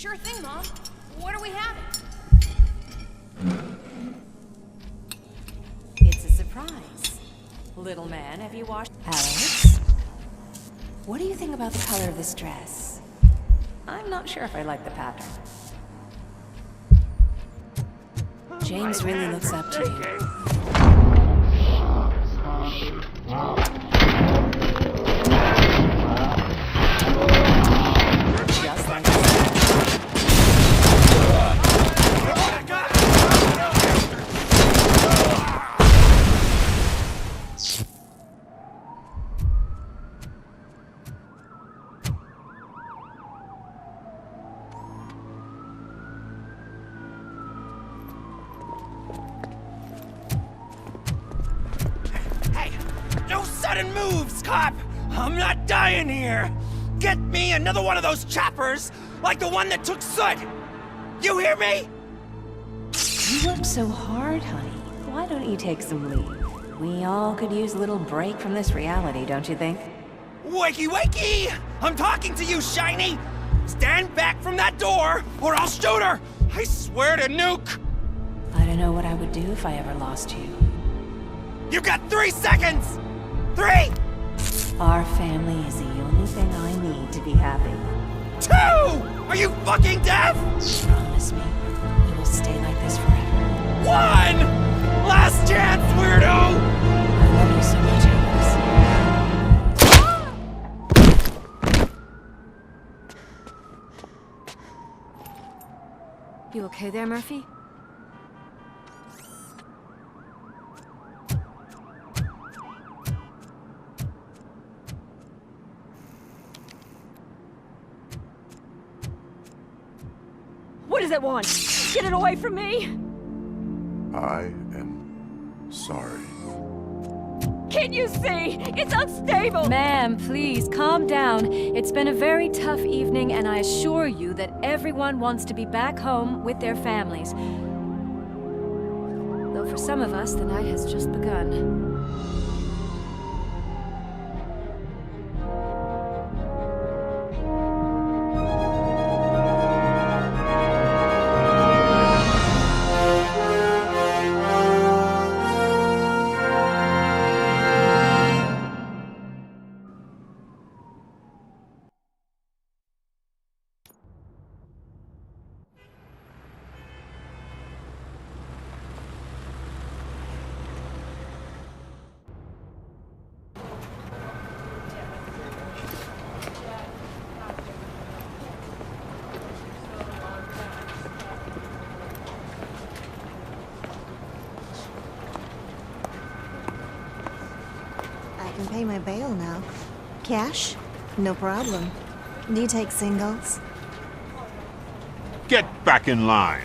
Sure thing, Mom. What are we having? It's a surprise. Little man, have you washed... Alex? What do you think about the color of this dress? I'm not sure if I like the pattern. James really looks up to you. Just like that. Sudden moves, cop! I'm not dying here! Get me another one of those choppers, like the one that took Soot! You hear me? You work so hard, honey. Why don't you take some leave? We all could use a little break from this reality, don't you think? Wakey, wakey! I'm talking to you, Shiny! Stand back from that door, or I'll shoot her! I swear to nuke! I don't know what I would do if I ever lost you. You got 3 seconds! 3! Our family is the only thing I need to be happy. 2! Are you fucking deaf? Promise me, we will stay like this forever. 1! Last chance, weirdo! I love you so much, Alex. You okay there, Murphy? What does it want? Get it away from me! I am sorry. Can't you see? It's unstable! Ma'am, please, calm down. It's been a very tough evening, and I assure you that everyone wants to be back home with their families. Though for some of us, the night has just begun. I can pay my bail now. Cash? No problem. Do you take singles? Get back in line.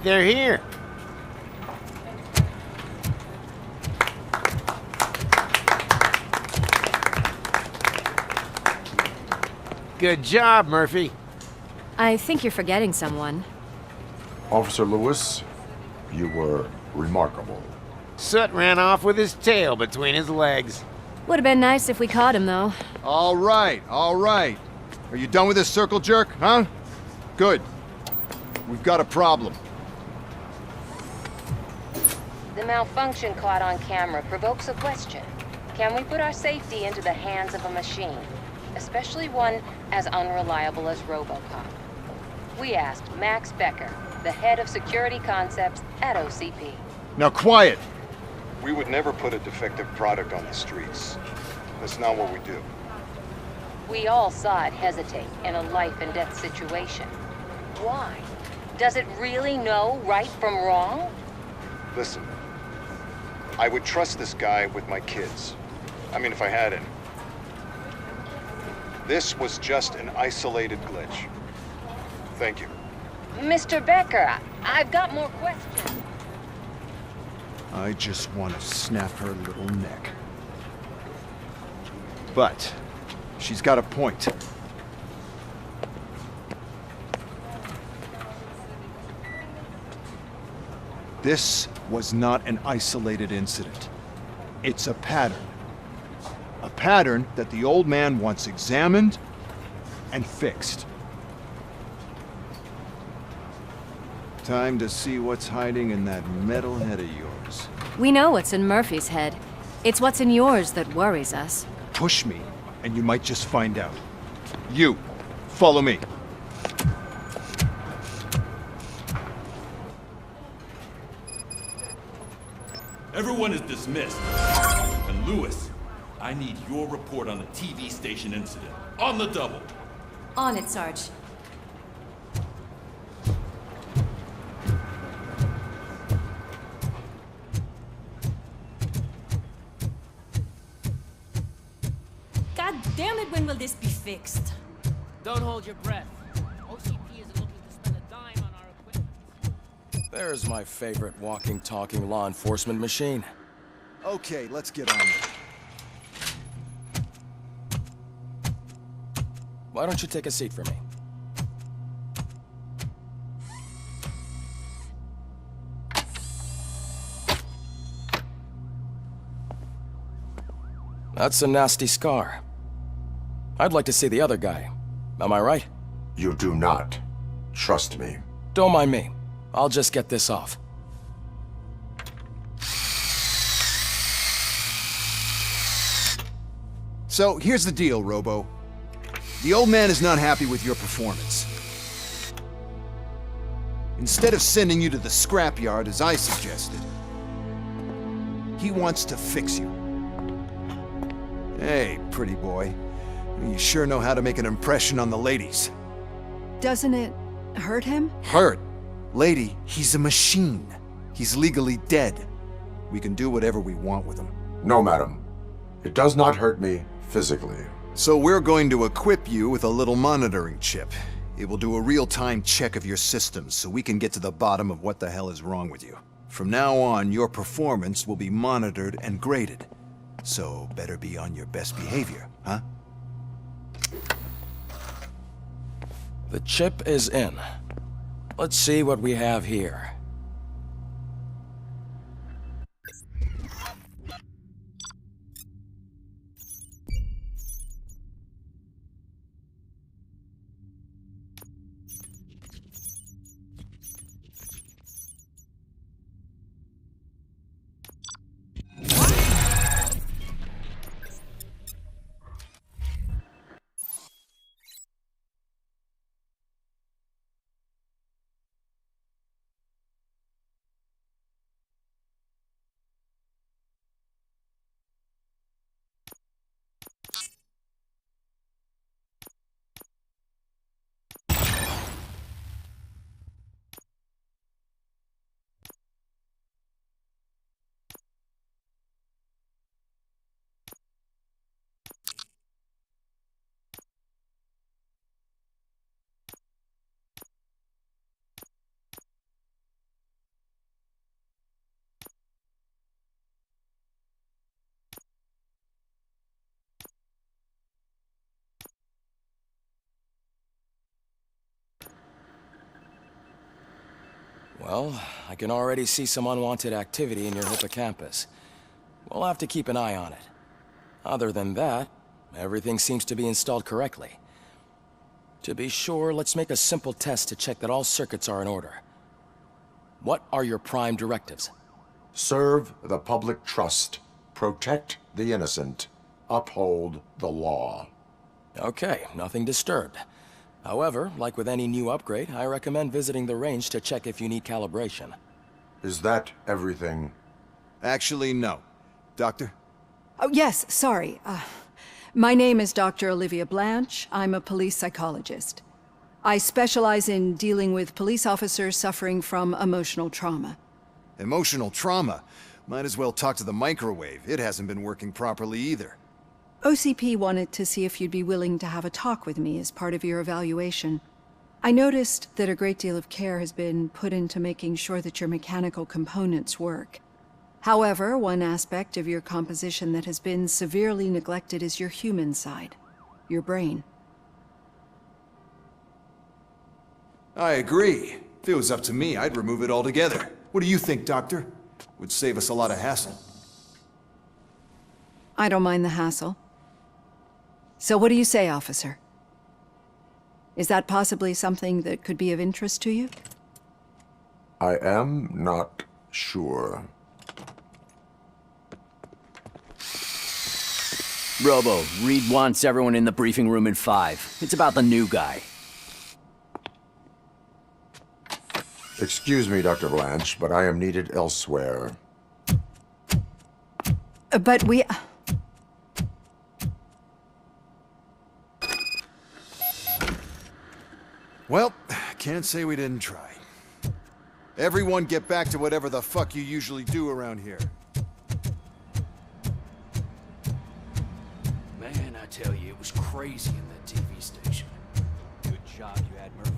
They're here. Good job, Murphy. I think you're forgetting someone. Officer Lewis, you were remarkable. Soot ran off with his tail between his legs. Would have been nice if we caught him, though. All right, all right. Are you done with this circle jerk, huh? Good. We've got a problem. The malfunction caught on camera provokes a question. Can we put our safety into the hands of a machine? Especially one as unreliable as RoboCop. We asked Max Becker, the head of security concepts at OCP. Now quiet! We would never put a defective product on the streets. That's not what we do. We all saw it hesitate in a life and death situation. Why? Does it really know right from wrong? Listen, I would trust this guy with my kids. I mean, if I had any. This was just an isolated glitch. Thank you. Mr. Becker, I've got more questions. I just want to snap her little neck. But she's got a point. This was not an isolated incident. It's a pattern. A pattern that the old man wants examined and fixed. Time to see what's hiding in that metal head of yours. We know what's in Murphy's head. It's what's in yours that worries us. Push me, and you might just find out. You, follow me. Everyone is dismissed. And Lewis, I need your report on the TV station incident. On the double. On it, Sarge. God damn it, when will this be fixed? Don't hold your breath. OCP isn't looking to spend a dime on our equipment. There's my favorite walking, talking law enforcement machine. Okay, let's get on with it. Why don't you take a seat for me? That's a nasty scar. I'd like to see the other guy. Am I right? You do not. Trust me. Don't mind me. I'll just get this off. So, here's the deal, Robo. The old man is not happy with your performance. Instead of sending you to the scrapyard as I suggested, he wants to fix you. Hey, pretty boy. You sure know how to make an impression on the ladies. Doesn't it hurt him? Hurt? Lady, he's a machine. He's legally dead. We can do whatever we want with him. No, madam. It does not hurt me physically. So we're going to equip you with a little monitoring chip. It will do a real-time check of your systems so we can get to the bottom of what the hell is wrong with you. From now on, your performance will be monitored and graded. So better be on your best behavior, huh? The chip is in. Let's see what we have here. Well, I can already see some unwanted activity in your hippocampus. We'll have to keep an eye on it. Other than that, everything seems to be installed correctly. To be sure, let's make a simple test to check that all circuits are in order. What are your prime directives? Serve the public trust. Protect the innocent. Uphold the law. Okay, nothing disturbed. However, like with any new upgrade, I recommend visiting the range to check if you need calibration. Is that everything? Actually, no. Doctor? Oh, yes, sorry. My name is Dr. Olivia Blanche. I'm a police psychologist. I specialize in dealing with police officers suffering from emotional trauma. Emotional trauma? Might as well talk to the microwave. It hasn't been working properly either. OCP wanted to see if you'd be willing to have a talk with me as part of your evaluation. I noticed that a great deal of care has been put into making sure that your mechanical components work. However, one aspect of your composition that has been severely neglected is your human side, your brain. I agree. If it was up to me, I'd remove it altogether. What do you think, Doctor? Would save us a lot of hassle. I don't mind the hassle. So what do you say, officer? Is that possibly something that could be of interest to you? I am not sure. Robo, Reed wants everyone in the briefing room in 5. It's about the new guy. Excuse me, Dr. Blanche, but I am needed elsewhere. But we... Well, can't say we didn't try. Everyone get back to whatever the fuck you usually do around here. Man, I tell you, it was crazy in that TV station. Good job you had Murphy.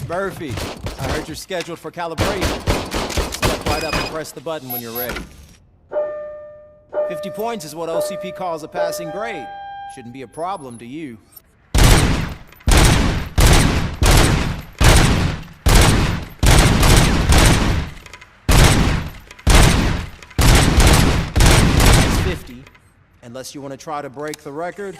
Murphy, I heard you're scheduled for calibration. Step right up and press the button when you're ready. 50 points is what OCP calls a passing grade. Shouldn't be a problem to you. That's 50, unless you want to try to break the record.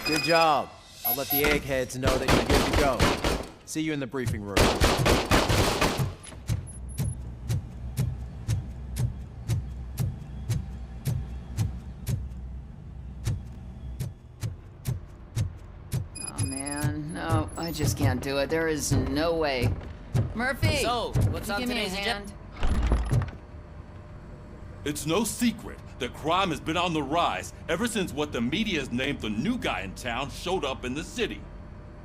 Good job. I'll let the eggheads know that you're good to go. See you in the briefing room. Oh man, no, I just can't do it. There is no way. Murphy! So, what's can on you give me a today's hand? It's no secret that crime has been on the rise ever since what the media has named the new guy in town showed up in the city.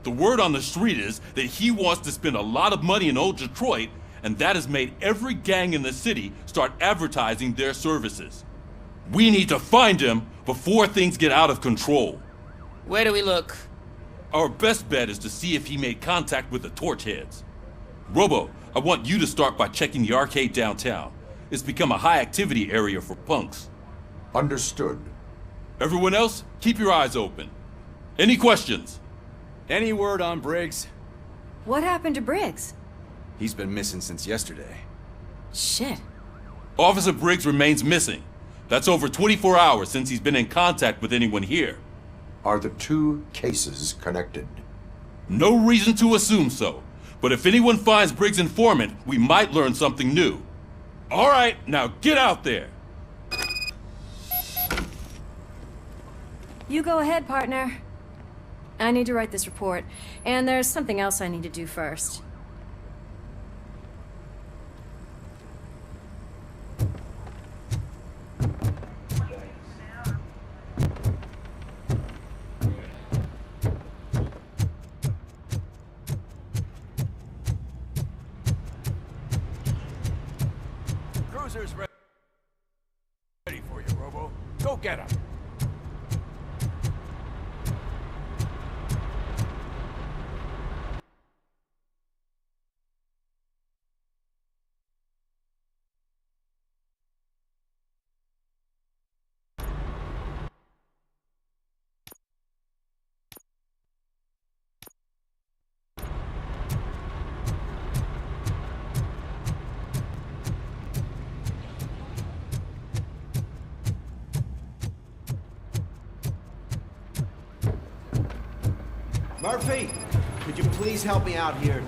The word on the street is that he wants to spend a lot of money in old Detroit, and that has made every gang in the city start advertising their services. We need to find him before things get out of control. Where do we look? Our best bet is to see if he made contact with the Torchheads. Robo, I want you to start by checking the arcade downtown. It's become a high-activity area for punks. Understood. Everyone else, keep your eyes open. Any questions? Any word on Briggs? What happened to Briggs? He's been missing since yesterday. Shit. Officer Briggs remains missing. That's over 24 hours since he's been in contact with anyone here. Are the two cases connected? No reason to assume so. But if anyone finds Briggs' informant, we might learn something new. All right, now get out there. You go ahead, partner. I need to write this report, and there's something else I need to do first. Cruiser's ready for you, Robo. Go get him. Murphy, could you please help me out here?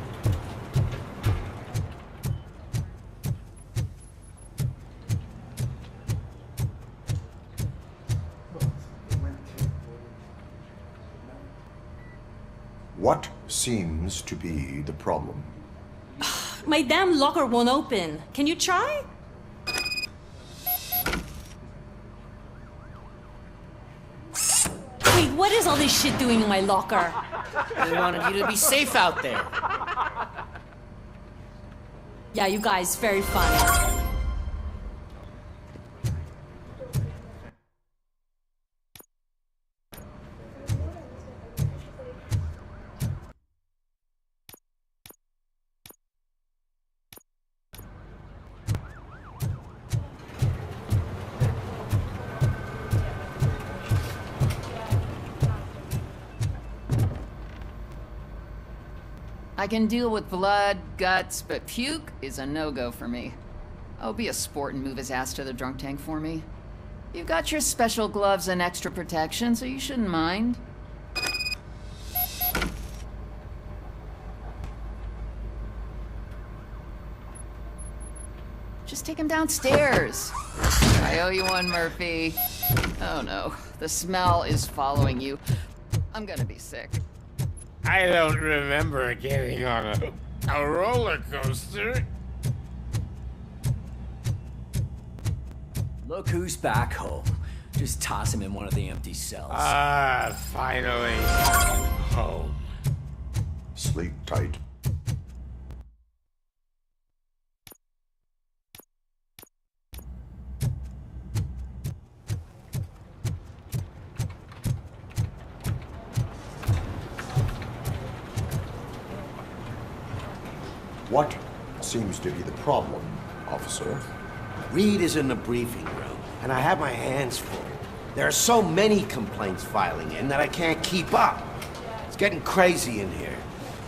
seems to be the problem? My damn locker won't open. Can you try? Wait, what is all this shit doing in my locker? They wanted you to be safe out there. Yeah, you guys, very funny. I can deal with blood, guts, but puke is a no-go for me. Oh, be a sport and move his ass to the drunk tank for me. You've got your special gloves and extra protection, so you shouldn't mind. Just take him downstairs. I owe you one, Murphy. Oh no, the smell is following you. I'm gonna be sick. I don't remember getting on a roller coaster. Look who's back home. Just toss him in one of the empty cells. Ah, finally. Home. Sleep tight. What seems to be the problem, officer? Reed is in the briefing room, and I have my hands full. There are so many complaints filing in that I can't keep up. It's getting crazy in here.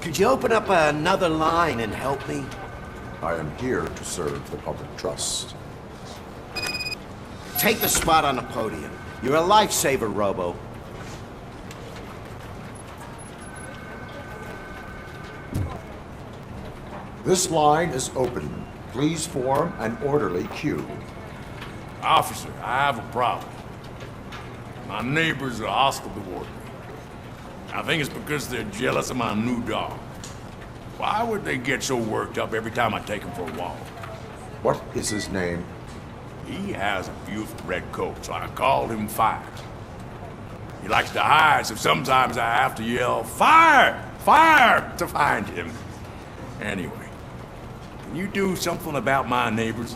Could you open up another line and help me? I am here to serve the public trust. Take the spot on the podium. You're a lifesaver, Robo. This line is open. Please form an orderly queue. Officer, I have a problem. My neighbors are hostile toward me. I think it's because they're jealous of my new dog. Why would they get so worked up every time I take him for a walk? What is his name? He has a beautiful red coat, so I called him Fire. He likes to hide, so sometimes I have to yell, "Fire! Fire!" to find him. Anyway, can you do something about my neighbors?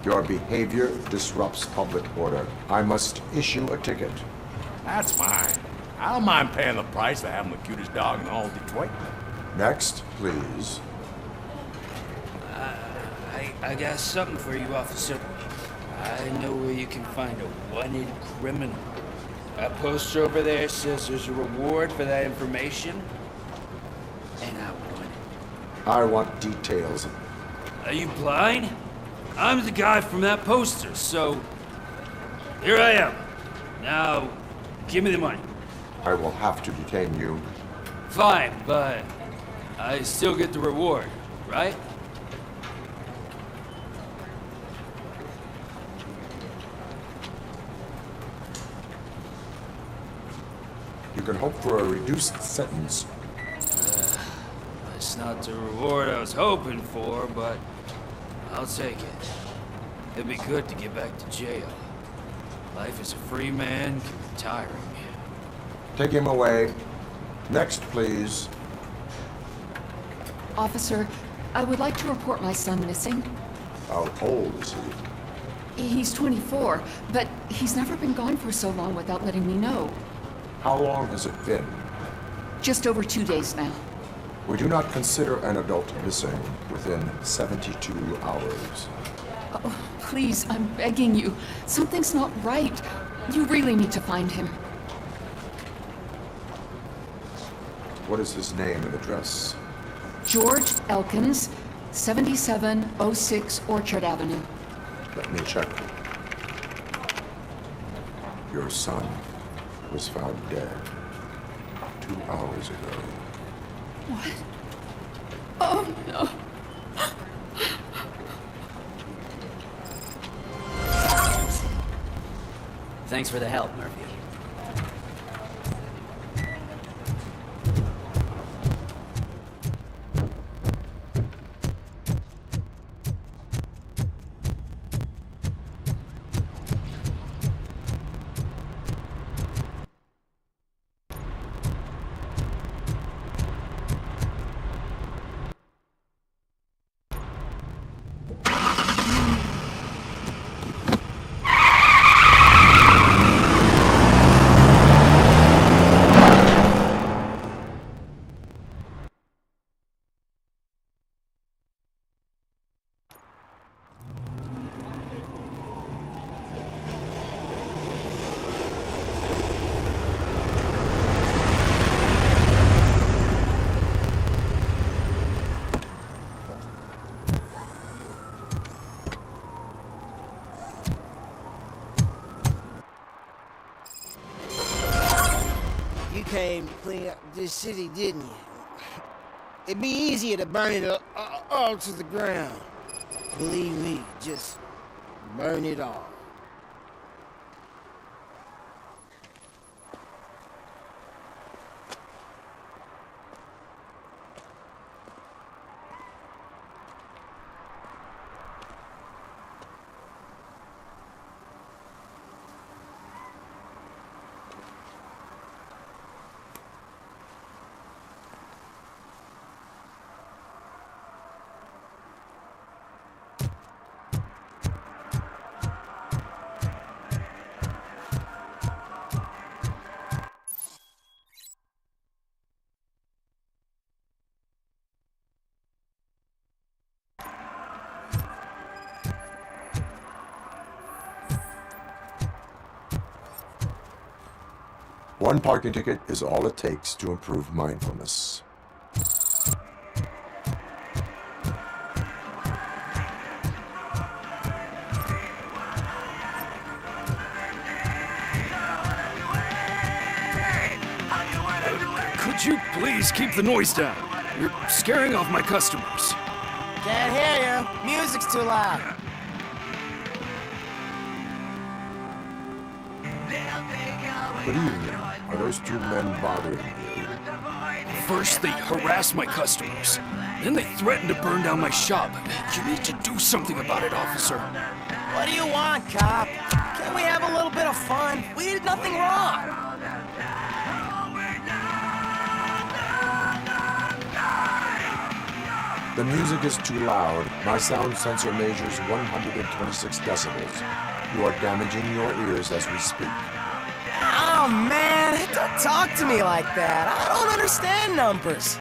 Your behavior disrupts public order. I must issue a ticket. That's fine. I don't mind paying the price for having the cutest dog in all Detroit. Next, please. I got something for you, officer. I know where you can find a wanted criminal. That poster over there says there's a reward for that information, and I want it. I want details. Are you blind? I'm the guy from that poster, so here I am. Now, give me the money. I will have to detain you. Fine, but I still get the reward, right? You can hope for a reduced sentence. It's not the reward I was hoping for, but I'll take it. It'd be good to get back to jail. Life as a free man can be tiring. Take him away. Next, please. Officer, I would like to report my son missing. How old is he? He's 24, but he's never been gone for so long without letting me know. How long has it been? Just over 2 days now. We do not consider an adult missing within 72 hours. Oh, please, I'm begging you. Something's not right. You really need to find him. What is his name and address? George Elkins, 7706 Orchard Avenue. Let me check. Your son was found dead 2 hours ago. What? Oh, no. Thanks for the help, Murphy. clean up this city, didn't you? It'd be easier to burn it all to the ground. Believe me, just burn it all. One parking ticket is all it takes to improve mindfulness. Could you please keep the noise down? You're scaring off my customers. Can't hear you. Music's too loud. Good evening. Are those two men bothering you? First, they harass my customers. Then they threaten to burn down my shop. You need to do something about it, officer. What do you want, cop? Can't we have a little bit of fun? We did nothing wrong. The music is too loud. My sound sensor measures 126 decibels. You are damaging your ears as we speak. Oh, man, don't talk to me like that. I don't understand numbers.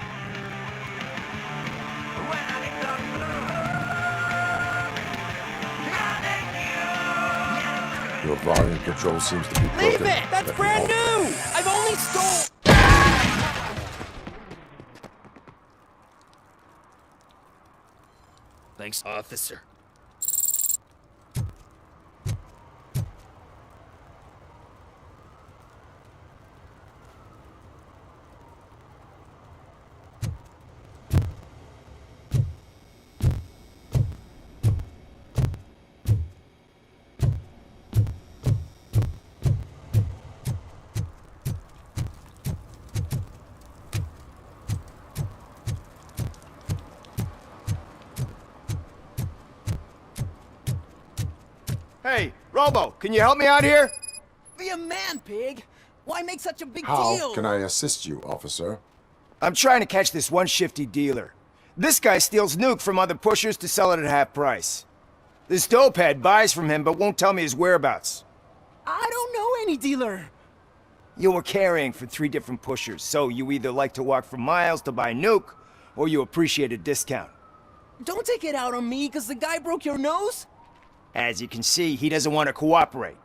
Your volume control seems to be broken. Leave it! That's brand new! I've only stole... Thanks, officer. Hey, Robo, can you help me out here? Be a man, pig. Why make such a big How deal? can I assist you, officer? I'm trying to catch this one shifty dealer. This guy steals nuke from other pushers to sell it at half price. This dopehead buys from him but won't tell me his whereabouts. I don't know any dealer. You were carrying for 3 different pushers, so you either like to walk for miles to buy nuke, or you appreciate a discount. Don't take it out on me, because the guy broke your nose? As you can see, he doesn't want to cooperate.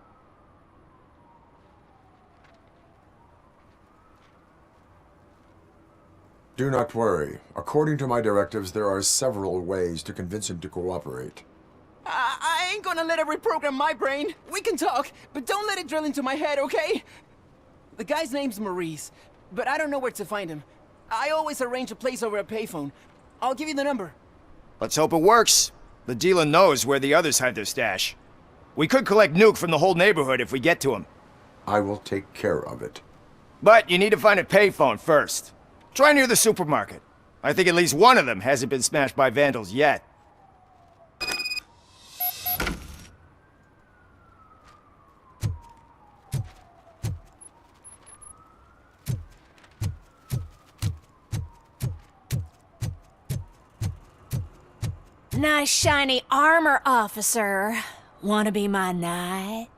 Do not worry. According to my directives, there are several ways to convince him to cooperate. I ain't gonna let it reprogram my brain. We can talk, but don't let it drill into my head, okay? The guy's name's Maurice, but I don't know where to find him. I always arrange a place over a payphone. I'll give you the number. Let's hope it works. The dealer knows where the others hide their stash. We could collect nuke from the whole neighborhood if we get to him. I will take care of it. But you need to find a payphone first. Try near the supermarket. I think at least one of them hasn't been smashed by vandals yet. Nice shiny armor, officer. Wanna be my knight?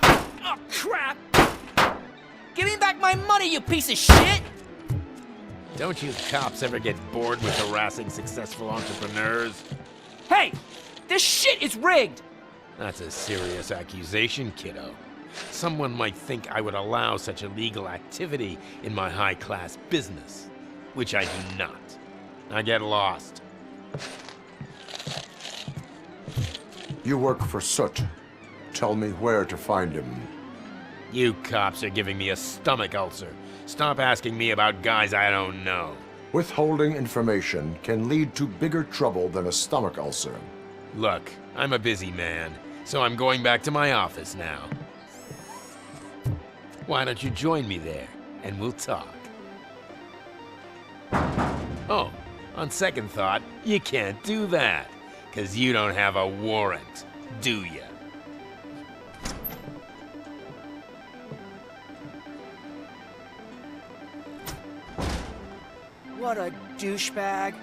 Oh, crap! Give me back my money, you piece of shit! Don't you cops ever get bored with harassing successful entrepreneurs? Hey! This shit is rigged! That's a serious accusation, kiddo. someone might think I would allow such illegal activity in my high-class business, which I do not. I get lost. You work for Soot. Tell me where to find him. You cops are giving me a stomach ulcer. Stop asking me about guys I don't know. Withholding information can lead to bigger trouble than a stomach ulcer. Look, I'm a busy man, so I'm going back to my office now. Why don't you join me there, and we'll talk. Oh, on second thought, you can't do that, 'cause you don't have a warrant, do ya? What a douchebag.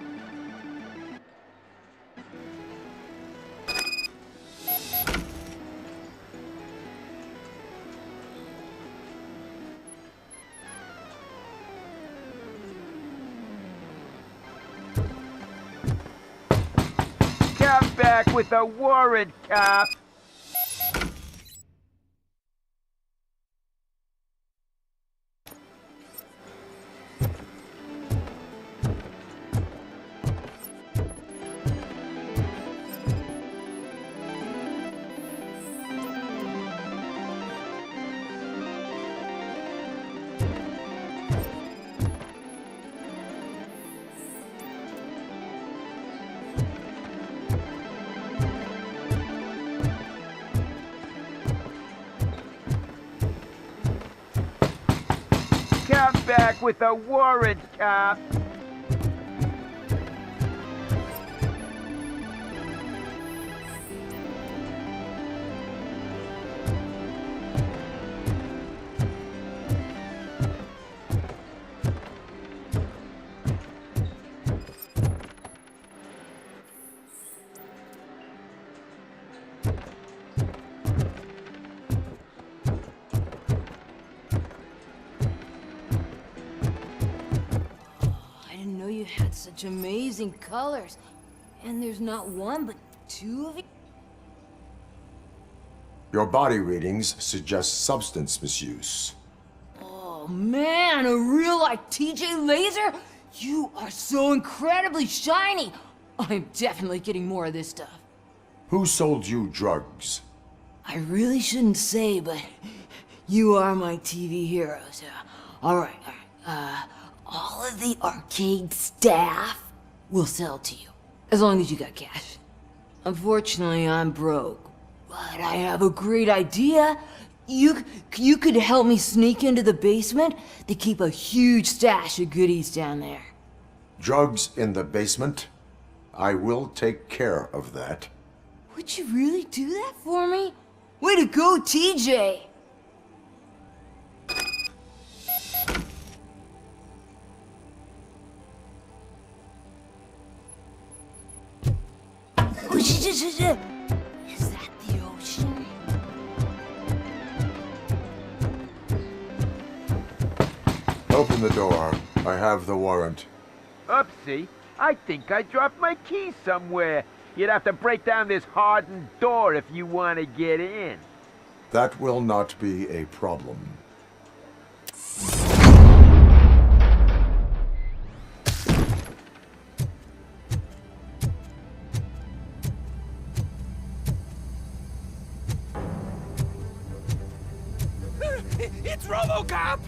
Come back with a warrant, cop! Come back with a warrant, cop! You had such amazing colors. And there's not one, but two of you. Your body readings suggest substance misuse. Oh man, a real like TJ laser? You are so incredibly shiny. I'm definitely getting more of this stuff. Who sold you drugs? I really shouldn't say, but you are my TV heroes. All right. All of the arcade staff will sell to you, as long as you got cash. Unfortunately, I'm broke, but I have a great idea. You could help me sneak into the basement. They keep a huge stash of goodies down there. Drugs in the basement? I will take care of that. Would you really do that for me? Way to go, TJ! Is that the ocean? Open the door. I have the warrant. Oopsie, I think I dropped my keys somewhere. You'd have to break down this hardened door if you want to get in. That will not be a problem. It's RoboCop!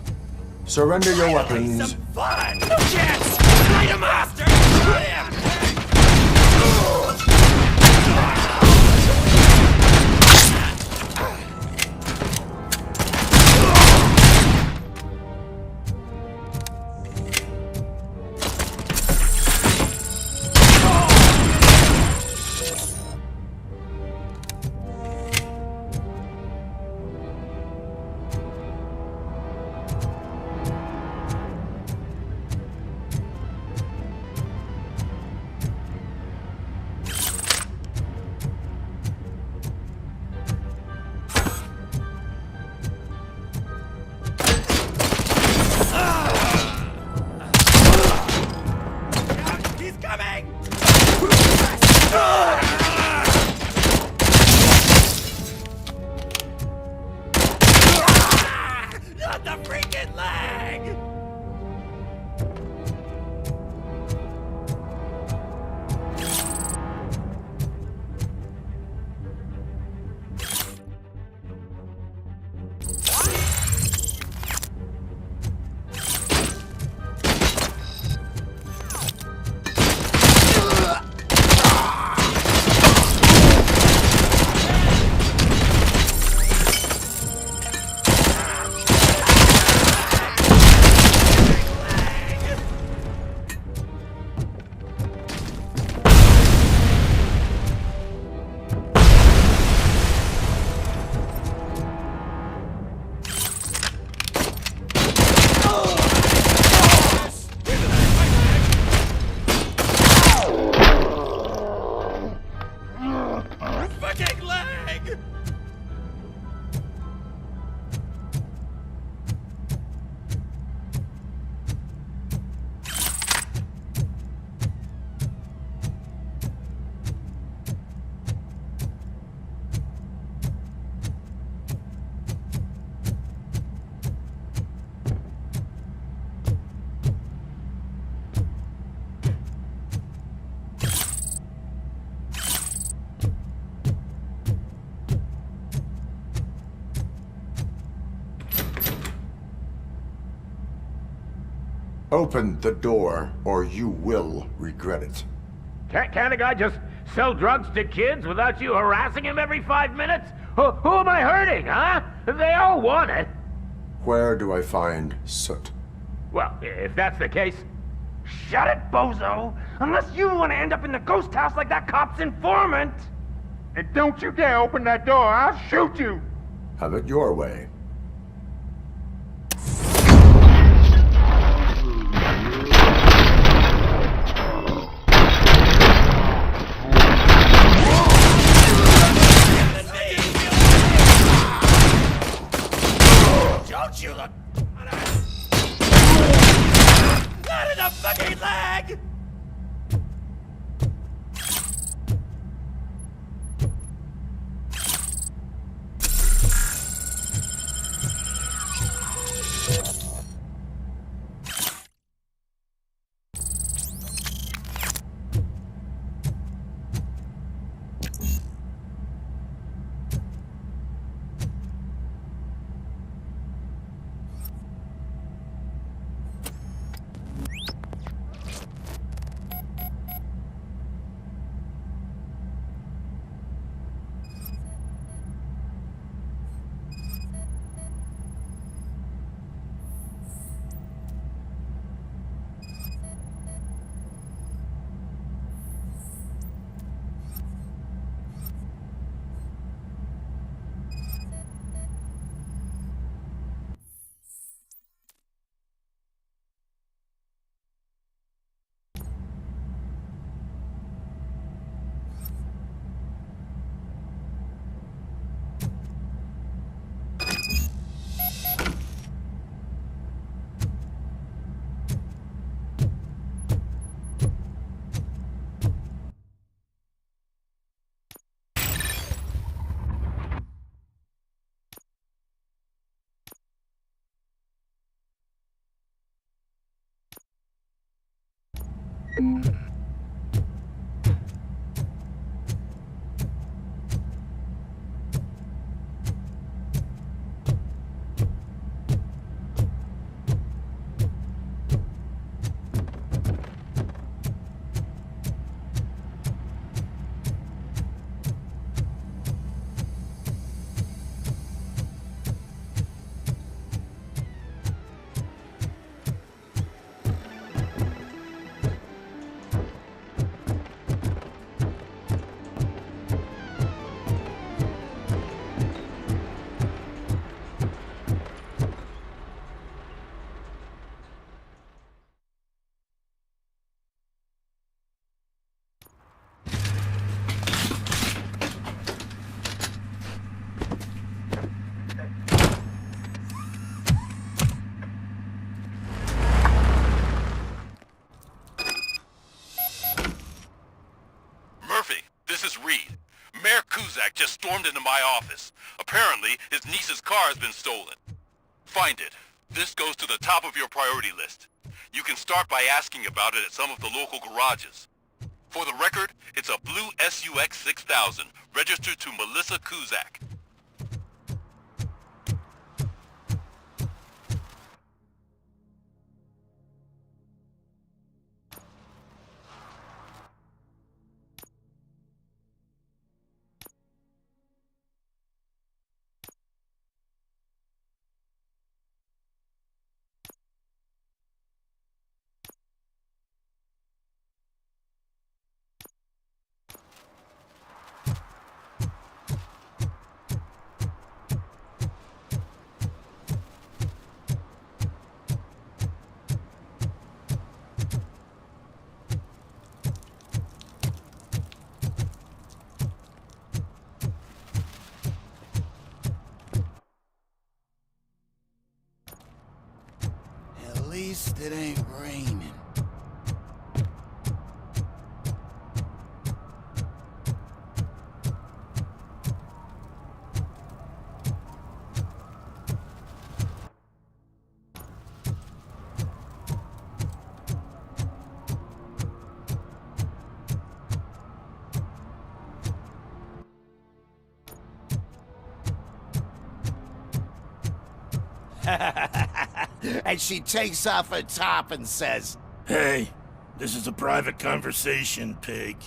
Surrender your weapons. Some fun! No chance! Fight a master! Shoot him! Open the door, or you will regret it. Can't a guy just sell drugs to kids without you harassing him every 5 minutes? Who am I hurting, huh? They all want it. Where do I find Soot? Well, if that's the case... Shut it, bozo! Unless you want to end up in the ghost house like that cop's informant! And don't you dare open that door, I'll shoot you! Have it your way. Don't you look... Not in the fucking leg! just stormed into my office. Apparently, his niece's car has been stolen. Find it. This goes to the top of your priority list. You can start by asking about it at some of the local garages. For the record, it's a blue SUX 6000, registered to Melissa Kuzak. and she takes off her top and says, Hey, this is a private conversation, pig.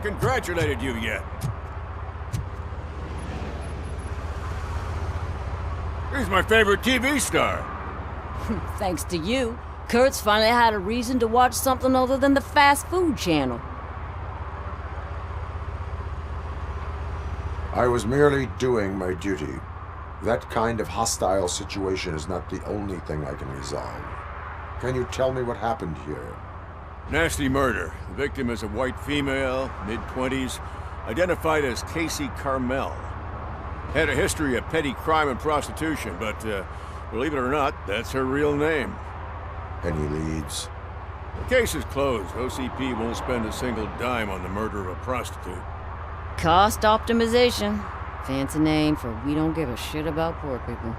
Congratulated you yet. He's my favorite TV star. Thanks to you, Kurt's finally had a reason to watch something other than the fast food channel. I was merely doing my duty. That kind of hostile situation is not the only thing I can resolve. Can you tell me what happened here? Nasty murder. The victim is a white female, mid-20s, identified as Casey Carmel. Had a history of petty crime and prostitution, but believe it or not, that's her real name. Any leads? The case is closed. OCP won't spend a single dime on the murder of a prostitute. Cost optimization. Fancy name for we don't give a shit about poor people.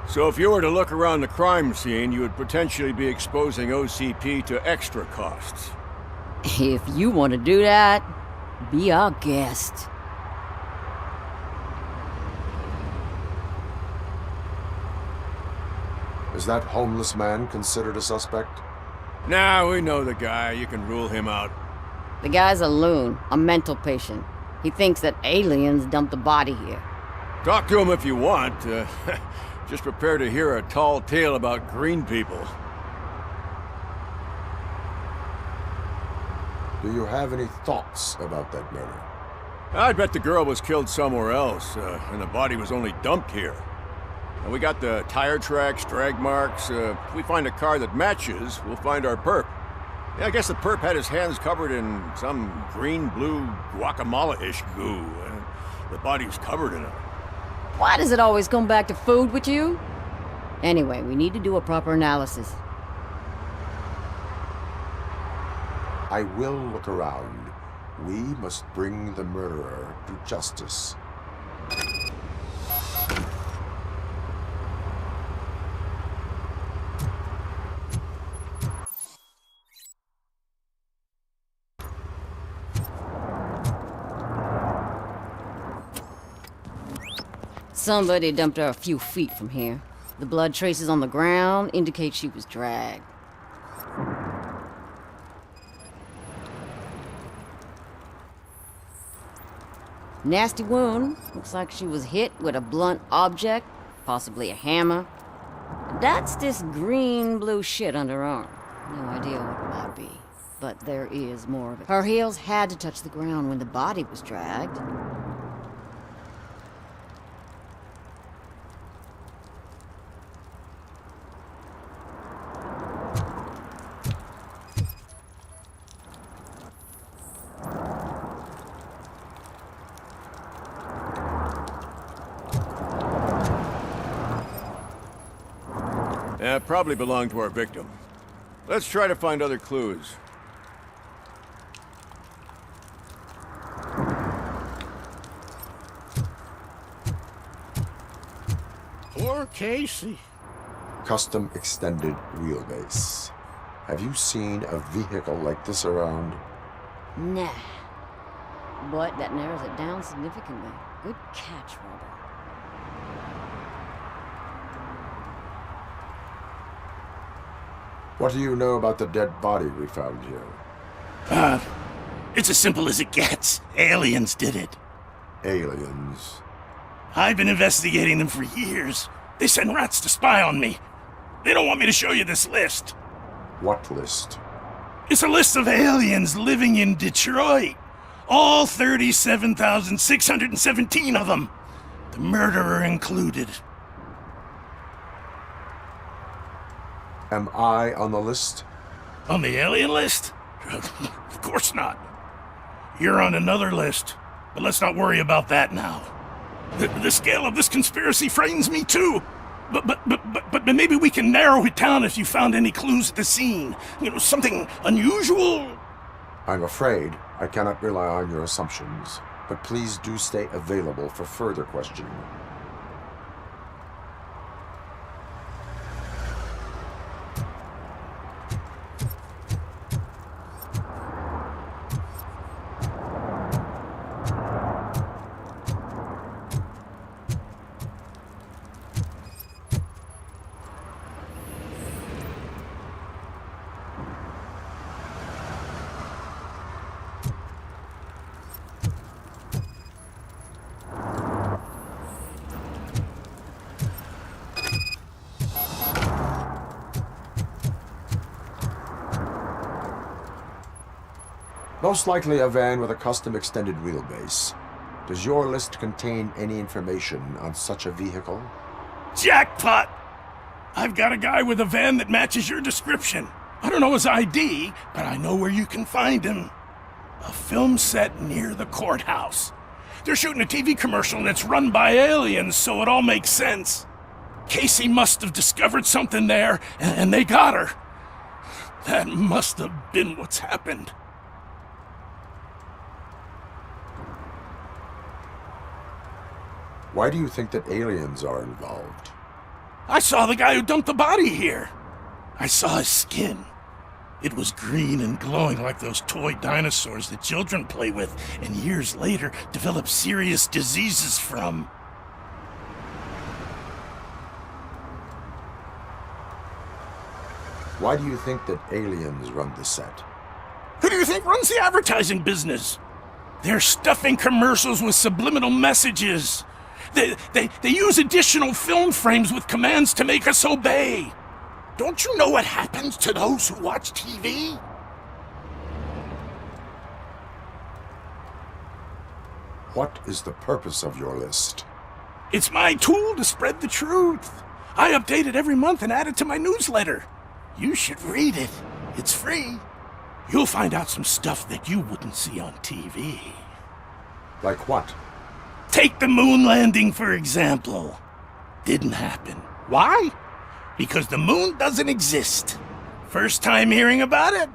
So if you were to look around the crime scene, you would potentially be exposing OCP to extra costs. If you want to do that, be our guest. Is that homeless man considered a suspect? Nah, we know the guy. You can rule him out. The guy's a loon, a mental patient. He thinks that aliens dumped the body here. Talk to him if you want. Just prepare to hear a tall tale about green people. Do you have any thoughts about that murder? I bet the girl was killed somewhere else, and the body was only dumped here. And we got the tire tracks, drag marks. If we find a car that matches, we'll find our perp. Yeah, I guess the perp had his hands covered in some green-blue guacamole-ish goo. The body was covered in it. Why does it always come back to food with you? Anyway, we need to do a proper analysis. I will look around. We must bring the murderer to justice. Somebody dumped her a few feet from here. The blood traces on the ground indicate she was dragged. Nasty wound. Looks like she was hit with a blunt object, possibly a hammer. That's this green-blue shit on her arm. No idea what it might be, but there is more of it. Her heels had to touch the ground when the body was dragged. Probably belonged to our victim. Let's try to find other clues. Poor Casey. Custom extended wheelbase. Have you seen a vehicle like this around? Nah. But that narrows it down significantly. Good catch, Robert. What do you know about the dead body we found here? It's as simple as it gets. Aliens did it. Aliens? I've been investigating them for years. They send rats to spy on me. They don't want me to show you this list. What list? It's a list of aliens living in Detroit. All 37,617 of them. The murderer included. Am I on the list? On the alien list? Of course not. You're on another list, but let's not worry about that now. The scale of this conspiracy frightens me too. But maybe we can narrow it down if you found any clues at the scene. You know, something unusual? I'm afraid I cannot rely on your assumptions, but please do stay available for further questioning. Most likely a van with a custom extended wheelbase. Does your list contain any information on such a vehicle? Jackpot! I've got a guy with a van that matches your description. I don't know his ID, but I know where you can find him. A film set near the courthouse. They're shooting a TV commercial and it's run by aliens, so it all makes sense. Casey must have discovered something there, and they got her. That must have been what's happened. Why do you think that aliens are involved? I saw the guy who dumped the body here. I saw his skin. It was green and glowing like those toy dinosaurs that children play with and years later develop serious diseases from. Why do you think that aliens run the set? Who do you think runs the advertising business? They're stuffing commercials with subliminal messages. They use additional film frames with commands to make us obey. Don't you know what happens to those who watch TV? What is the purpose of your list? It's my tool to spread the truth. I update it every month and add it to my newsletter. You should read it. It's free. You'll find out some stuff that you wouldn't see on TV. Like what? Take the moon landing, for example. Didn't happen. Why? Because the moon doesn't exist. First time hearing about it?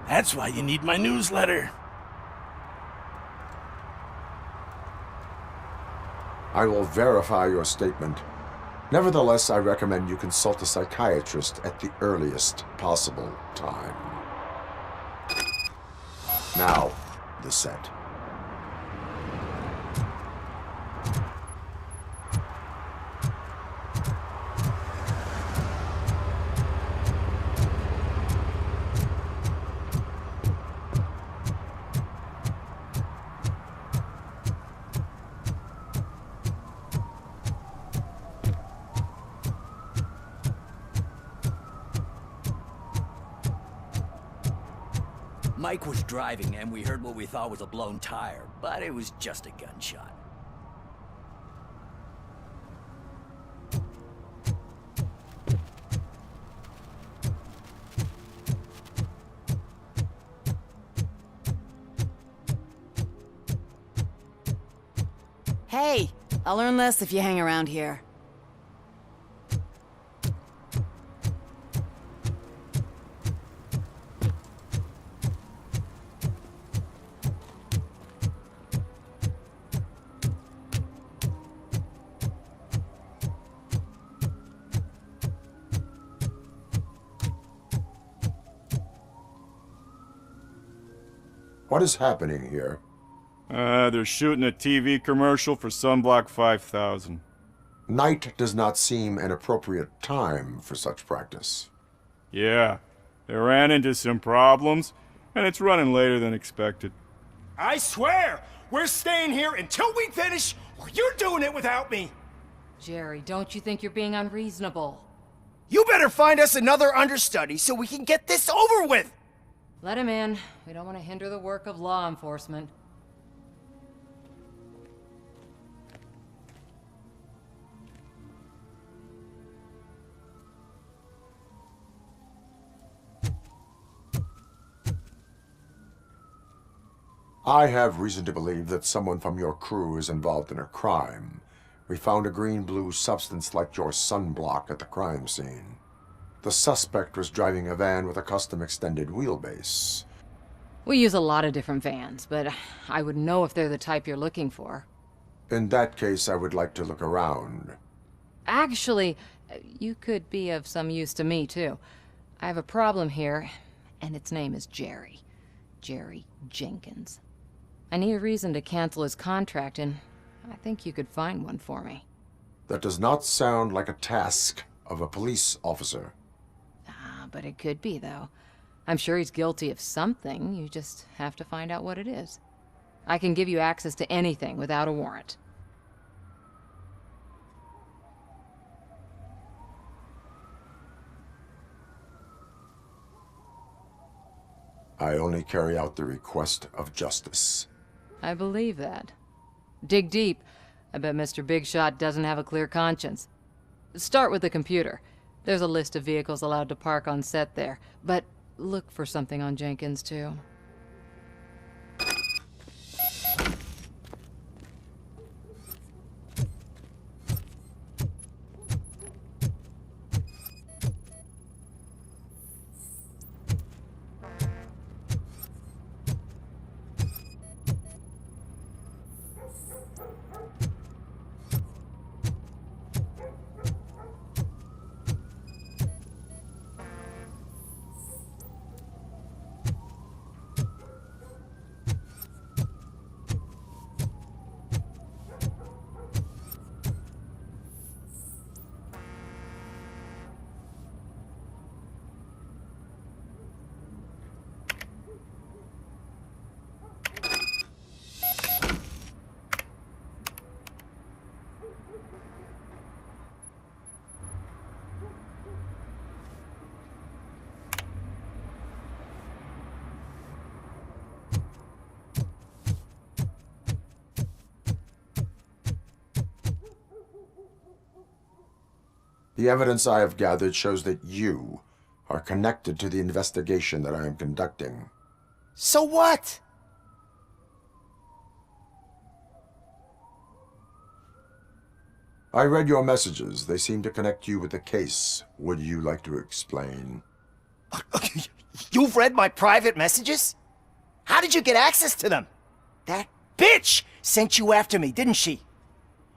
That's why you need my newsletter. I will verify your statement. Nevertheless, I recommend you consult a psychiatrist at the earliest possible time. Now, the set. Mike was driving and we heard what we thought was a blown tire, but it was just a gunshot. Hey, I'll learn less if you hang around here. What is happening here? They're shooting a TV commercial for Sunblock 5000. Night does not seem an appropriate time for such practice. Yeah, they ran into some problems, and it's running later than expected. I swear, we're staying here until we finish, or you're doing it without me. Jerry, don't you think you're being unreasonable? You better find us another understudy so we can get this over with. Let him in. We don't want to hinder the work of law enforcement. I have reason to believe that someone from your crew is involved in a crime. We found a green-blue substance like your sunblock at the crime scene. The suspect was driving a van with a custom extended wheelbase. We use a lot of different vans, but I would know if they're the type you're looking for. In that case, I would like to look around. Actually, you could be of some use to me, too. I have a problem here, and its name is Jerry. Jerry Jenkins. I need a reason to cancel his contract, and I think you could find one for me. That does not sound like a task of a police officer. But it could be, though. I'm sure he's guilty of something. You just have to find out what it is. I can give you access to anything without a warrant. I only carry out the request of justice. I believe that. Dig deep. I bet Mr. Big Shot doesn't have a clear conscience. Start with the computer. There's a list of vehicles allowed to park on set there, but look for something on Jenkins, too. The evidence I have gathered shows that you are connected to the investigation that I am conducting. So what? I read your messages. They seem to connect you with the case. Would you like to explain? You've read my private messages? How did you get access to them? That bitch sent you after me, didn't she?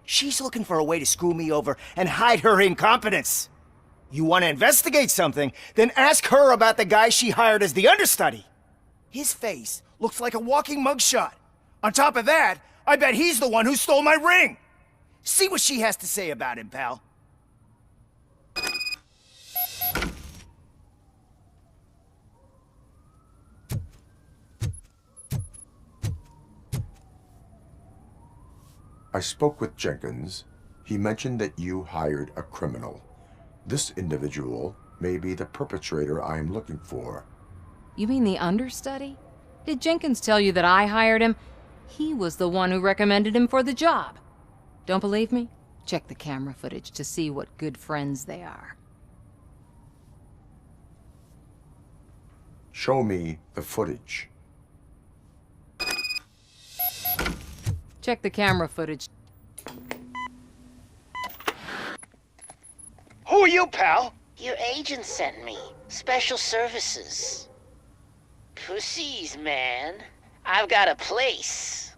She's looking for a way to screw me over and hide her incompetence. You want to investigate something, then ask her about the guy she hired as the understudy. His face looks like a walking mugshot. On top of that, I bet he's the one who stole my ring. See what she has to say about him, pal. I spoke with Jenkins. He mentioned that you hired a criminal. This individual may be the perpetrator I am looking for. You mean the understudy? Did Jenkins tell you that I hired him? He was the one who recommended him for the job. Don't believe me? Check the camera footage to see what good friends they are. Show me the footage. Check the camera footage. Who are you, pal? Your agent sent me. Special services. Pussies, man. I've got a place.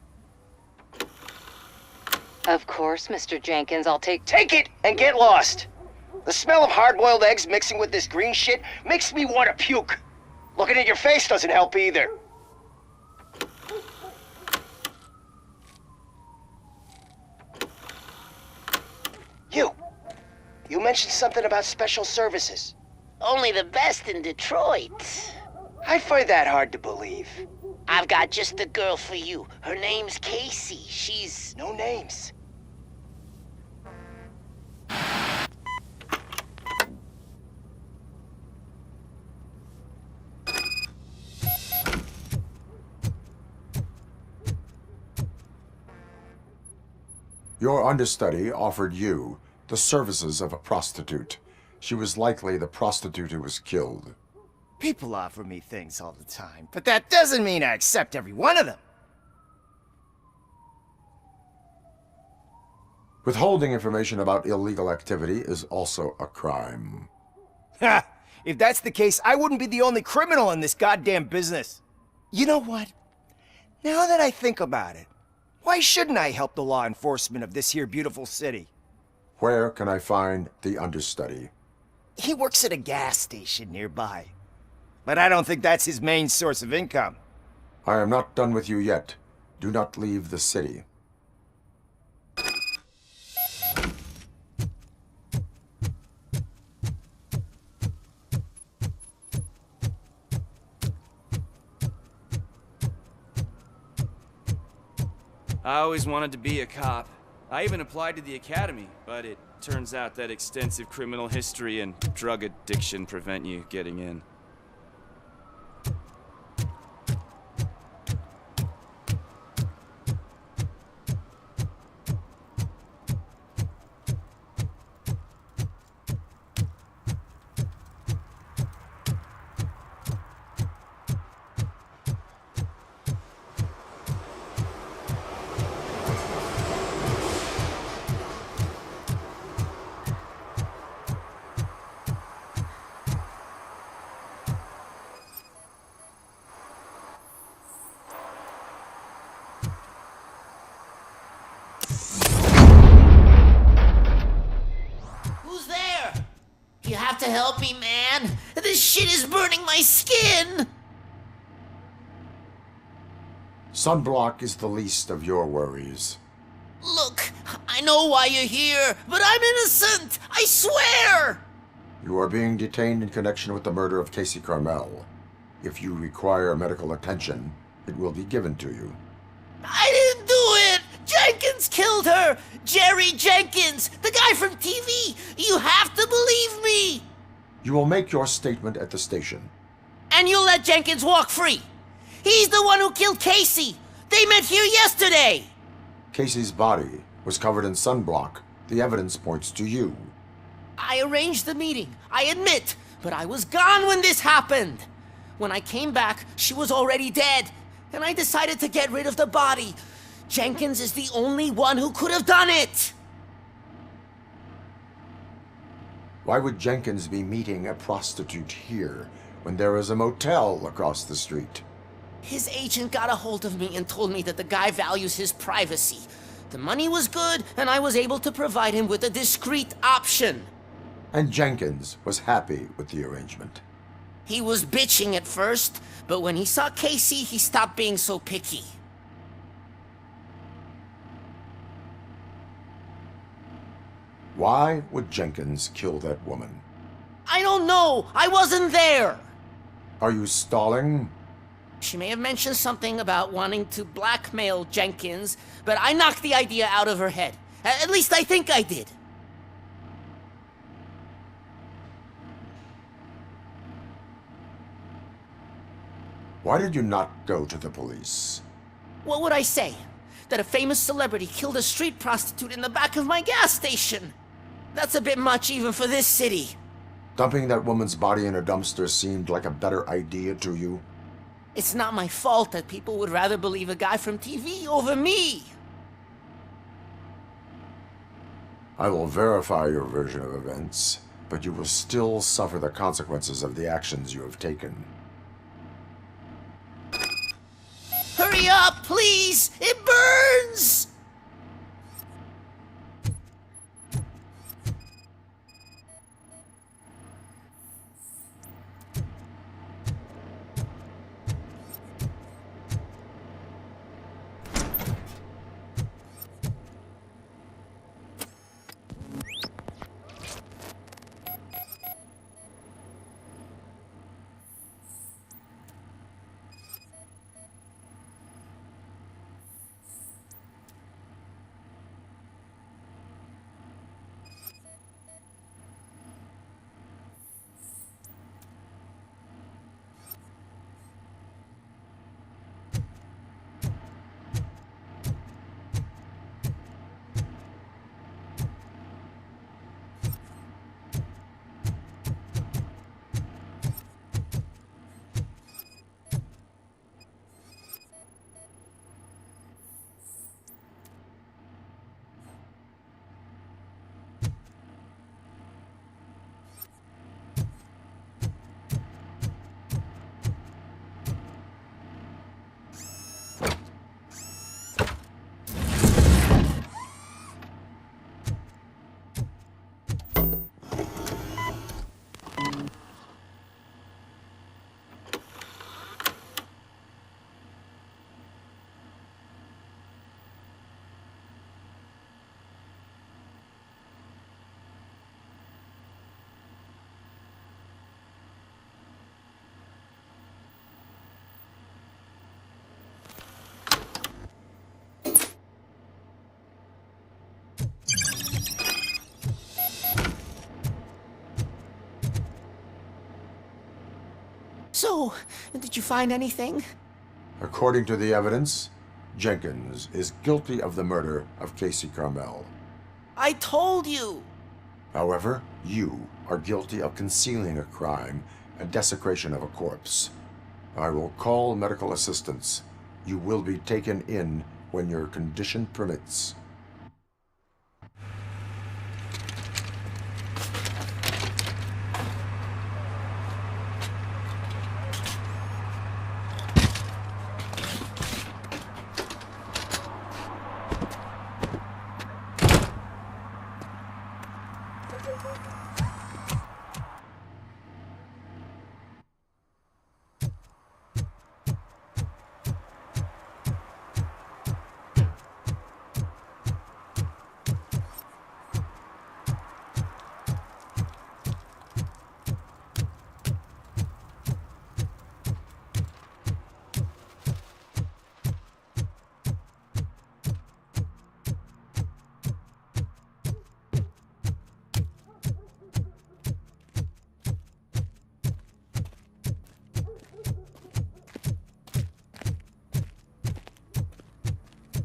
Of course, Mr. Jenkins, I'll take it and get lost. The smell of hard-boiled eggs mixing with this green shit makes me want to puke. Looking at your face doesn't help either. You mentioned something about special services. Only the best in Detroit. I find that hard to believe. I've got just the girl for you. Her name's Casey. She's... No names. Your understudy offered you the services of a prostitute. She was likely the prostitute who was killed. People offer me things all the time, but that doesn't mean I accept every one of them. Withholding information about illegal activity is also a crime. Ha! If that's the case, I wouldn't be the only criminal in this goddamn business. You know what? Now that I think about it, why shouldn't I help the law enforcement of this here beautiful city? Where can I find the understudy? He works at a gas station nearby. But I don't think that's his main source of income. I am not done with you yet. Do not leave the city. I always wanted to be a cop. I even applied to the academy, but it turns out that extensive criminal history and drug addiction prevent you getting in. Who's there? You have to help me, man. This shit is burning my skin. Sunblock is the least of your worries. Look, I know why you're here, but I'm innocent. I swear. You are being detained in connection with the murder of Casey Carmel. If you require medical attention, it will be given to you. I didn't do it. Jenkins killed her. Jerry Jenkins, the guy from TV. You have to believe me. You will make your statement at the station. And you'll let Jenkins walk free. He's the one who killed Casey. They met here yesterday. Casey's body was covered in sunblock. The evidence points to you. I arranged the meeting, I admit, but I was gone when this happened. When I came back, she was already dead, and I decided to get rid of the body. Jenkins is the only one who could have done it. Why would Jenkins be meeting a prostitute here when there is a motel across the street? His agent got a hold of me and told me that the guy values his privacy. The money was good, and I was able to provide him with a discreet option. And Jenkins was happy with the arrangement. He was bitching at first, but when he saw Casey, he stopped being so picky. Why would Jenkins kill that woman? I don't know. I wasn't there. Are you stalling? She may have mentioned something about wanting to blackmail Jenkins, but I knocked the idea out of her head. At least I think I did. Why did you not go to the police? What would I say? That a famous celebrity killed a street prostitute in the back of my gas station? That's a bit much even for this city. Dumping that woman's body in a dumpster seemed like a better idea to you? It's not my fault that people would rather believe a guy from TV over me. I will verify your version of events, but you will still suffer the consequences of the actions you have taken. Hurry up, please! It burns! So, did you find anything? According to the evidence, Jenkins is guilty of the murder of Casey Carmel. I told you! However, you are guilty of concealing a crime and desecration of a corpse. I will call medical assistance. You will be taken in when your condition permits.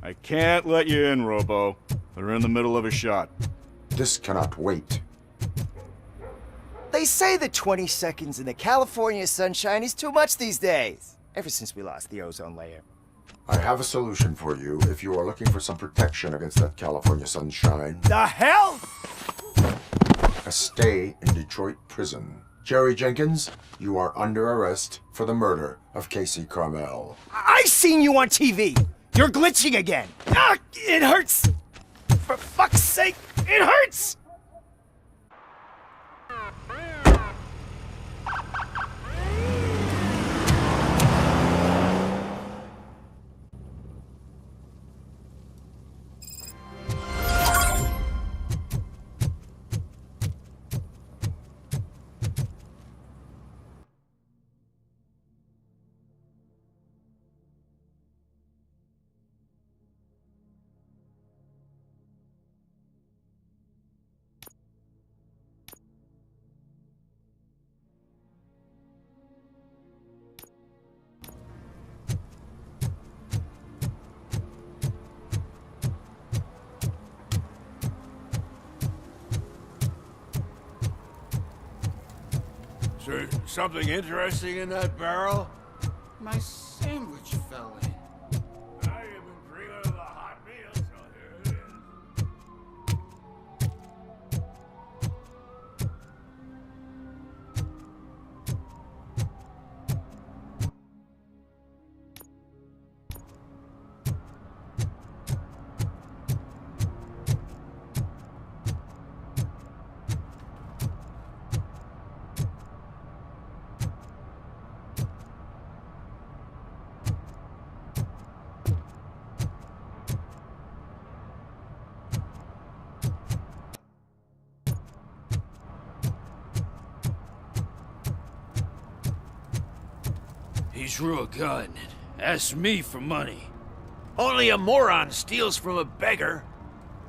I can't let you in, Robo. They're in the middle of a shot. This cannot wait. They say that 20 seconds in the California sunshine is too much these days. Ever since we lost the ozone layer. I have a solution for you if you are looking for some protection against that California sunshine. The hell? A stay in Detroit prison. Jerry Jenkins, you are under arrest for the murder of Casey Carmel. I seen you on TV. You're glitching again. Ah, it hurts. For fuck's sake, it hurts. Is there something interesting in that barrel? My sandwich fell in. Now you've been dreaming of the hot meal, so here it is. He drew a gun and asked me for money. Only a moron steals from a beggar.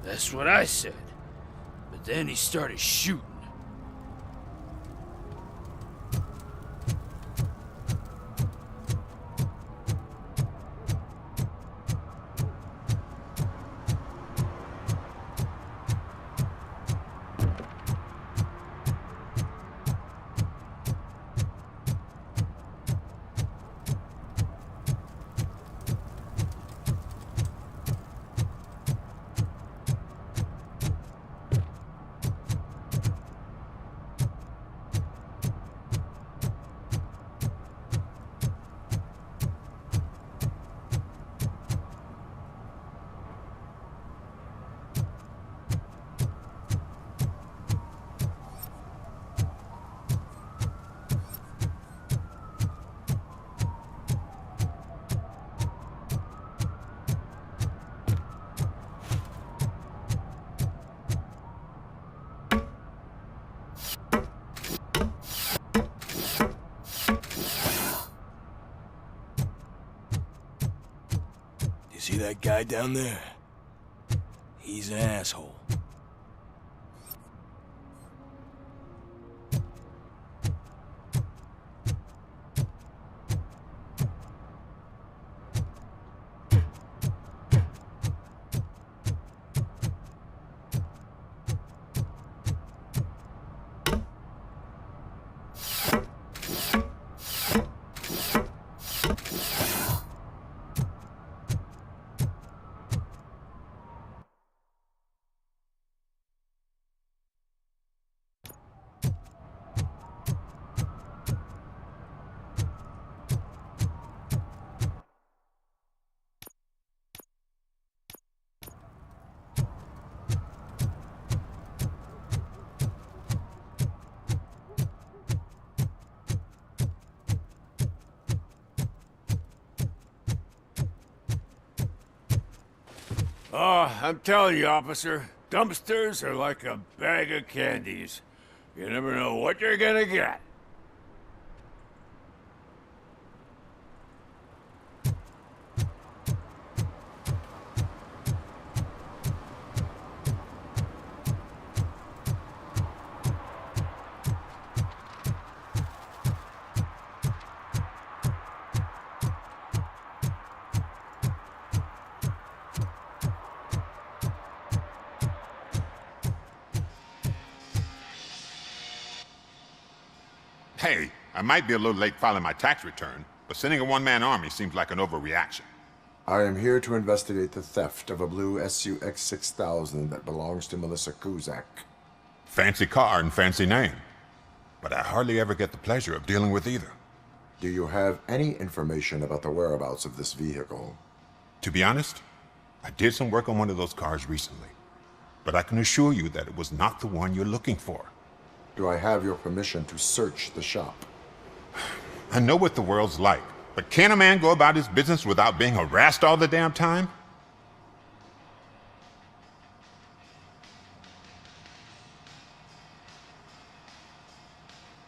That's what I said. But then he started shooting. See that guy down there? He's an asshole. Oh, I'm telling you, officer, dumpsters are like a bag of candies. You never know what you're gonna get. Hey, I might be a little late filing my tax return, but sending a one-man army seems like an overreaction. I am here to investigate the theft of a blue SUX 6000 that belongs to Melissa Kuzak. Fancy car and fancy name, but I hardly ever get the pleasure of dealing with either. Do you have any information about the whereabouts of this vehicle? To be honest, I did some work on one of those cars recently, but I can assure you that it was not the one you're looking for. Do I have your permission to search the shop? I know what the world's like, but can a man go about his business without being harassed all the damn time?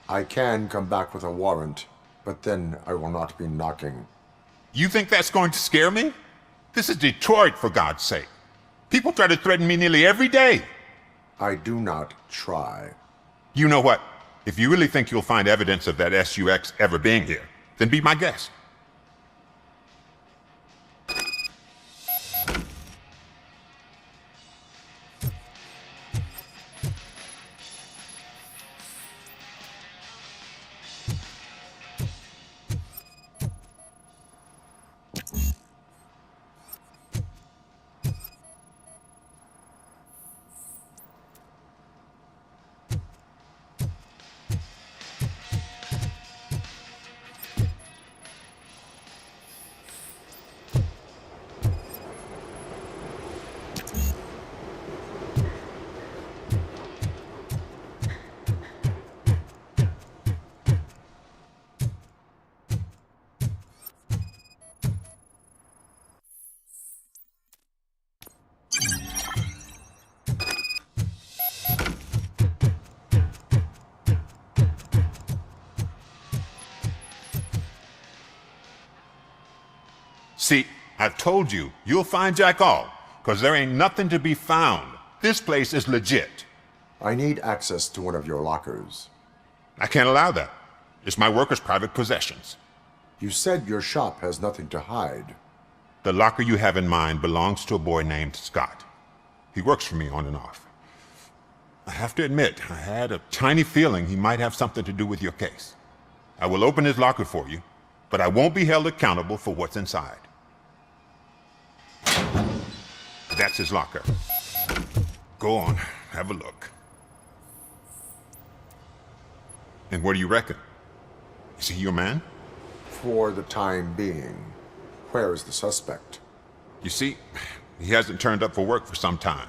I can come back with a warrant, but then I will not be knocking. You think that's going to scare me? This is Detroit, for God's sake. People try to threaten me nearly every day. I do not try. You know what? If you really think you'll find evidence of that SUX ever being here, then be my guest. See, I've told you, you'll find Jack All, because there ain't nothing to be found. This place is legit. I need access to one of your lockers. I can't allow that. It's my workers' private possessions. You said your shop has nothing to hide. The locker you have in mind belongs to a boy named Scott. He works for me on and off. I have to admit, I had a tiny feeling he might have something to do with your case. I will open his locker for you, but I won't be held accountable for what's inside. That's his locker. Go on, have a look. And what do you reckon? Is he your man? For the time being. Where is the suspect? You see, he hasn't turned up for work for some time.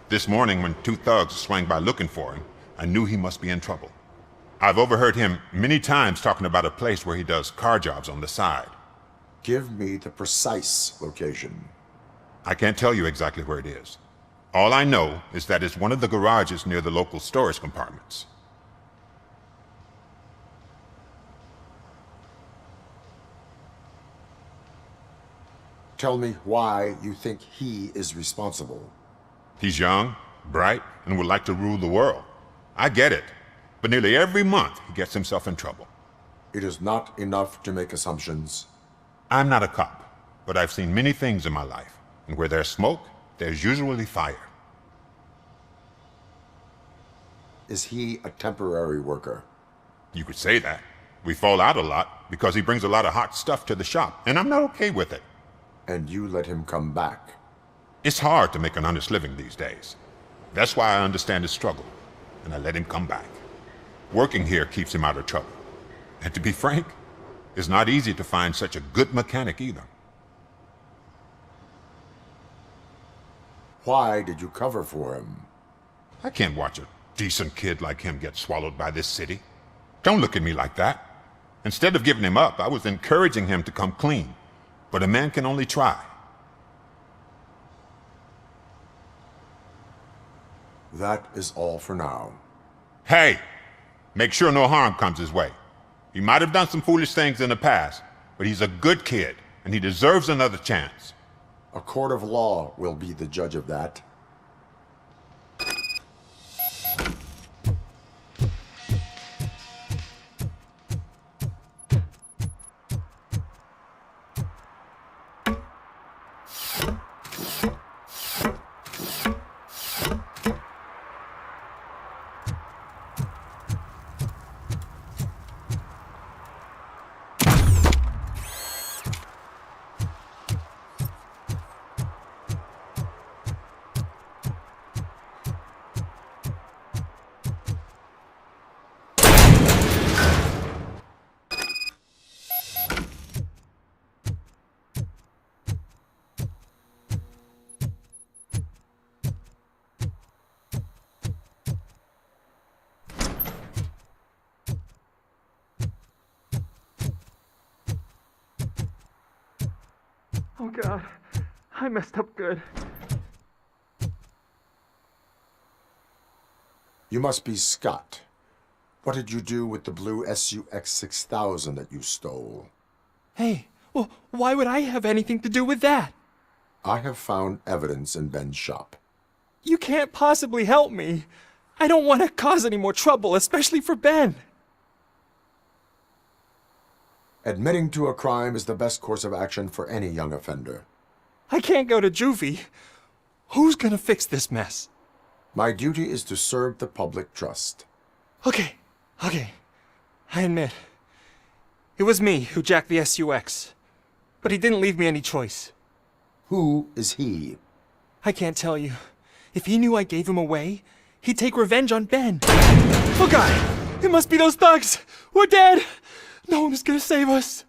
This morning, when two thugs swang by looking for him, I knew he must be in trouble. I've overheard him many times talking about a place where he does car jobs on the side. Give me the precise location. I can't tell you exactly where it is. All I know is that it's one of the garages near the local storage compartments. Tell me why you think he is responsible. He's young, bright, and would like to rule the world. I get it. But nearly every month, he gets himself in trouble. It is not enough to make assumptions. I'm not a cop, but I've seen many things in my life. And where there's smoke, there's usually fire. Is he a temporary worker? You could say that. We fall out a lot because he brings a lot of hot stuff to the shop, and I'm not okay with it. And you let him come back? It's hard to make an honest living these days. That's why I understand his struggle, and I let him come back. Working here keeps him out of trouble. And to be frank, it's not easy to find such a good mechanic either. Why did you cover for him? I can't watch a decent kid like him get swallowed by this city. Don't look at me like that. Instead of giving him up, I was encouraging him to come clean. But a man can only try. That is all for now. Hey! Make sure no harm comes his way. He might have done some foolish things in the past, but he's a good kid, and he deserves another chance. A court of law will be the judge of that. Oh God, I messed up good. You must be Scott. What did you do with the blue SUX 6000 that you stole? Hey, well, why would I have anything to do with that? I have found evidence in Ben's shop. You can't possibly help me. I don't want to cause any more trouble, especially for Ben. Admitting to a crime is the best course of action for any young offender. I can't go to juvie. Who's gonna fix this mess? My duty is to serve the public trust. Okay. I admit. It was me who jacked the SUX. But he didn't leave me any choice. Who is he? I can't tell you. If he knew I gave him away, he'd take revenge on Ben. Oh God! It must be those thugs! We're dead! No one is gonna save us.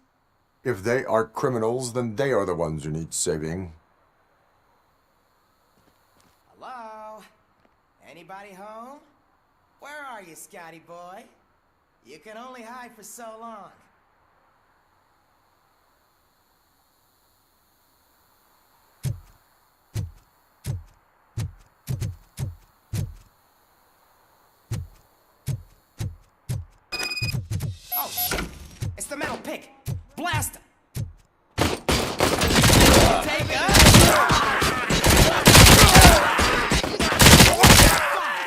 If they are criminals, then they are the ones who need saving. Hello? Anybody home? Where are you, Scotty boy? You can only hide for so long. Oh, shit! It's the metal pick! Blast him! Take it!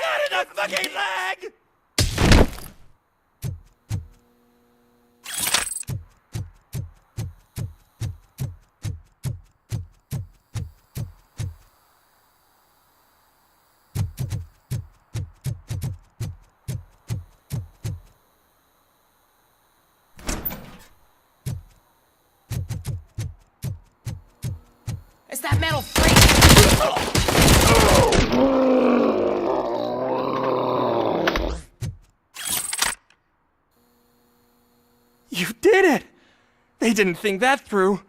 Not in the fucking leg! It's that metal freak! You did it! They didn't think that through.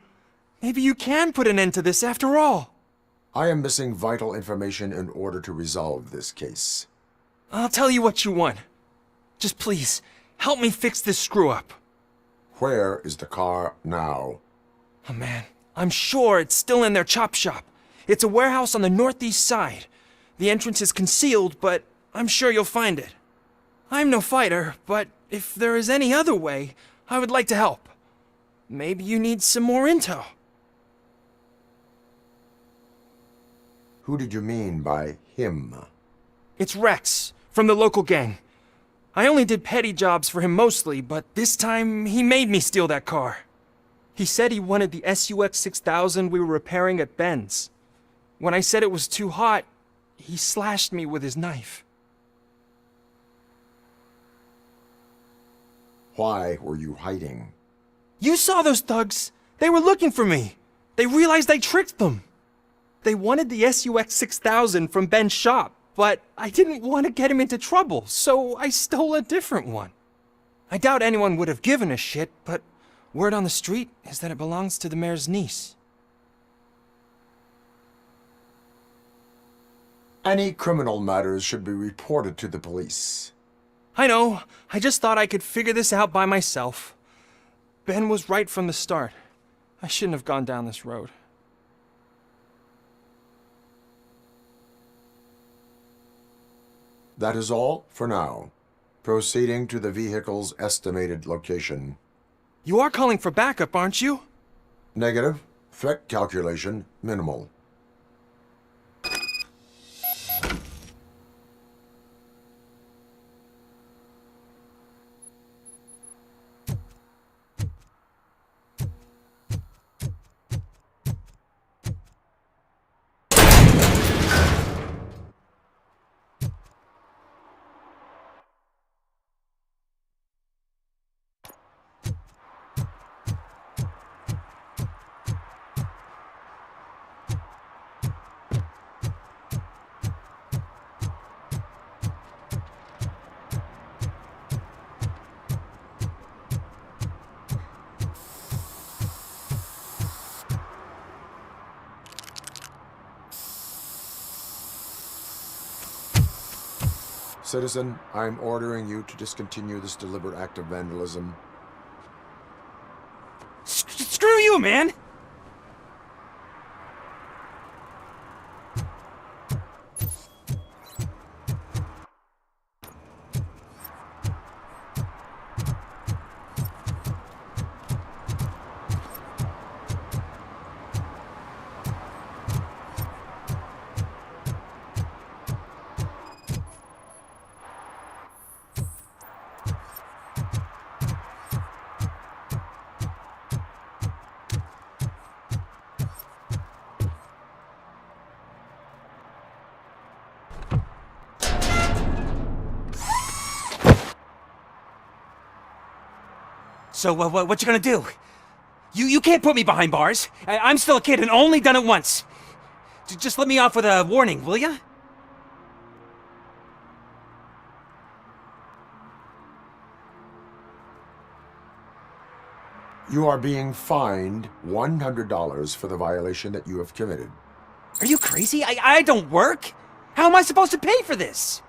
Maybe you can put an end to this after all. I am missing vital information in order to resolve this case. I'll tell you what you want. Just please, help me fix this screw-up. Where is the car now? Oh man, I'm sure it's still in their chop shop. It's a warehouse on the northeast side. The entrance is concealed, but I'm sure you'll find it. I'm no fighter, but if there is any other way, I would like to help. Maybe you need some more intel. Who did you mean by him? It's Rex, from the local gang. I only did petty jobs for him mostly, but this time he made me steal that car. He said he wanted the SUX 6000 we were repairing at Ben's. When I said it was too hot, he slashed me with his knife. Why were you hiding? You saw those thugs! They were looking for me! They realized I tricked them! They wanted the SUX 6000 from Ben's shop, but I didn't want to get him into trouble, so I stole a different one. I doubt anyone would have given a shit, but word on the street is that it belongs to the mayor's niece. Any criminal matters should be reported to the police. I know. I just thought I could figure this out by myself. Ben was right from the start. I shouldn't have gone down this road. That is all for now. Proceeding to the vehicle's estimated location. You are calling for backup, aren't you? Negative. Threat calculation minimal. Citizen, I'm ordering you to discontinue this deliberate act of vandalism. Screw you, man! So, what you gonna do? You can't put me behind bars. I'm still a kid and only done it once. Just let me off with a warning, will ya? You are being fined $100 for the violation that you have committed. Are you crazy? I don't work. How am I supposed to pay for this?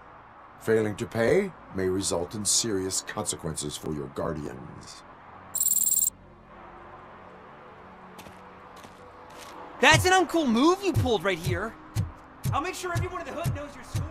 Failing to pay may result in serious consequences for your guardians. That's an uncool move you pulled right here. I'll make sure everyone in the hood knows your score.